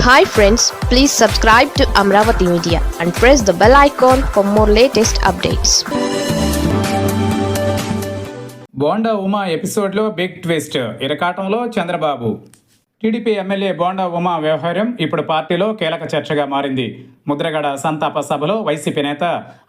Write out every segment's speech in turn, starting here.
Hi friends, please subscribe to Amravati Media and press the bell icon for more latest updates. Bonda Uma ఎపిసోడ్లో big twist, ఇరకాటంలో Chandrababu. TDP MLA bonda Uma వ్యవహారం ఇప్పుడు పార్టీలో కీలక చర్చగా మారింది. ముద్రగడ సంతాప సభలో వైసీపీ నేత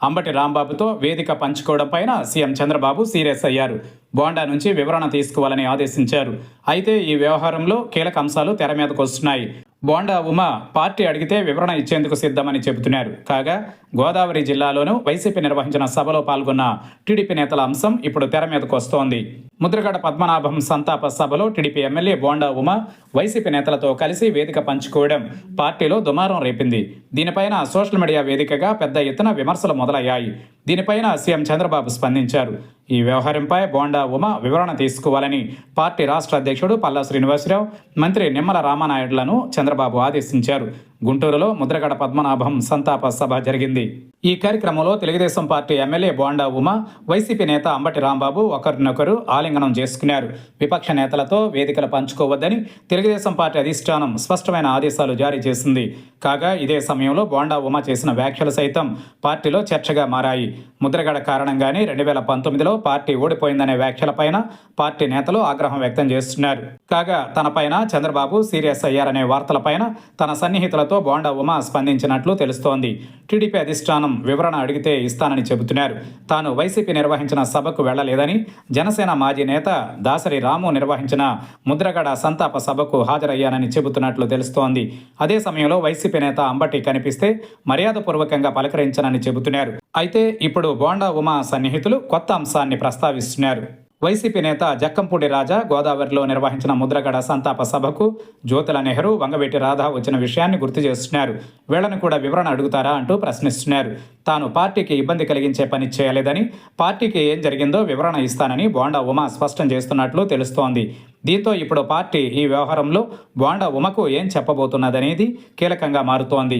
అంబటి రాంబాబుతో వేదిక పంచుకోవడం పైన సీఎం చంద్రబాబు సీరియస్ అయ్యారు. బోండా నుంచి వివరణ తీసుకోవాలని ఆదేశించారు. అయితే ఈ వ్యవహారంలో కీలక అంశాలు తెర మీదకు వస్తున్నాయి. బోండా ఉమా పార్టీ అడిగితే వివరణ ఇచ్చేందుకు సిద్ధమని చెబుతున్నారు. కాగా గోదావరి జిల్లాలోనూ వైసీపీ నిర్వహించిన సభలో పాల్గొన్న టీడీపీ నేతల అంశం ఇప్పుడు తెర మీదకు వస్తోంది. ముద్రగడ పద్మనాభం సంతాప సభలో TDP MLA bonda Uma YCP నేతలతో కలిసి వేదిక పంచుకోవడం పార్టీలో దుమారం రేపింది. దీనిపైన సోషల్ మీడియా వేదికగా పెద్ద ఎత్తున విమర్శలు మొదలయ్యాయి. దీనిపైన సీఎం చంద్రబాబు స్పందించారు. ఈ వ్యవహారంపై బోండా ఉమా వివరణ తీసుకోవాలని పార్టీ రాష్ట్ర అధ్యక్షుడు పల్లా శ్రీనివాసరావు, మంత్రి నిమ్మల రామానాయుడులను చంద్రబాబు ఆదేశించారు. గుంటూరులో ముద్రగడ పద్మనాభం సంతాప సభ జరిగింది. ఈ కార్యక్రమంలో Telugu Desam party MLA bonda Uma, YCP నేత అంబటి రాంబాబు ఒకరినొకరు ఆలింగనం చేసుకున్నారు. విపక్ష నేతలతో వేదికలు పంచుకోవద్దని తెలుగుదేశం పార్టీ అధిష్టానం స్పష్టమైన ఆదేశాలు జారీ చేసింది. కాగా ఇదే సమయంలో బోండా ఉమా చేసిన వ్యాఖ్యలు సైతం పార్టీలో చర్చగా మారాయి. ముద్రగడ కారణంగానే 2019లో పార్టీ ఓడిపోయిందనే వ్యాఖ్యలపైన పార్టీ నేతలు ఆగ్రహం వ్యక్తం చేస్తున్నారు. కాగా తనపైన చంద్రబాబు సీరియస్ అయ్యారనే వార్తలపైన తన సన్నిహితులతో బోండా ఉమా స్పందించినట్లు తెలుస్తోంది. టీడీపీ అధిష్టానం వివరణ అడిగితే ఇస్తానని చెబుతున్నారు. తాను వైసీపీ నిర్వహించిన సభకు వెళ్లలేదని, జనసేన మాజీ నేత దాసరి రాము నిర్వహించిన ముద్రగడ సంతాప సభకు హాజరయ్యానని చెబుతున్నట్లు తెలుస్తోంది. అదే సమయంలో వైసీపీ నేత అంబటి కనిపిస్తే మర్యాదపూర్వకంగా పలకరించనని చెబుతున్నారు. అయితే ఇప్పుడు బోండా ఉమా సన్నిహితులు కొత్త అంశాన్ని ప్రస్తావిస్తున్నారు. వైసీపీ నేత జక్కంపూడి రాజా గోదావరిలో నిర్వహించిన ముద్రగడ సంతాప సభకు జ్యోతుల నెహ్రూ, వంగవీటి రాధా వచ్చిన విషయాన్ని గుర్తు చేస్తున్నారు. వీళ్లను కూడా వివరణ అడుగుతారా అంటూ ప్రశ్నిస్తున్నారు. తాను పార్టీకి ఇబ్బంది కలిగించే పని చేయలేదని, పార్టీకి ఏం జరిగిందో వివరణ ఇస్తానని బోండా ఉమా స్పష్టం చేస్తున్నట్లు తెలుస్తోంది. దీంతో ఇప్పుడు పార్టీ ఈ వ్యవహారంలో బోండా ఉమకు ఏం చెప్పబోతున్నదనేది కీలకంగా మారుతోంది.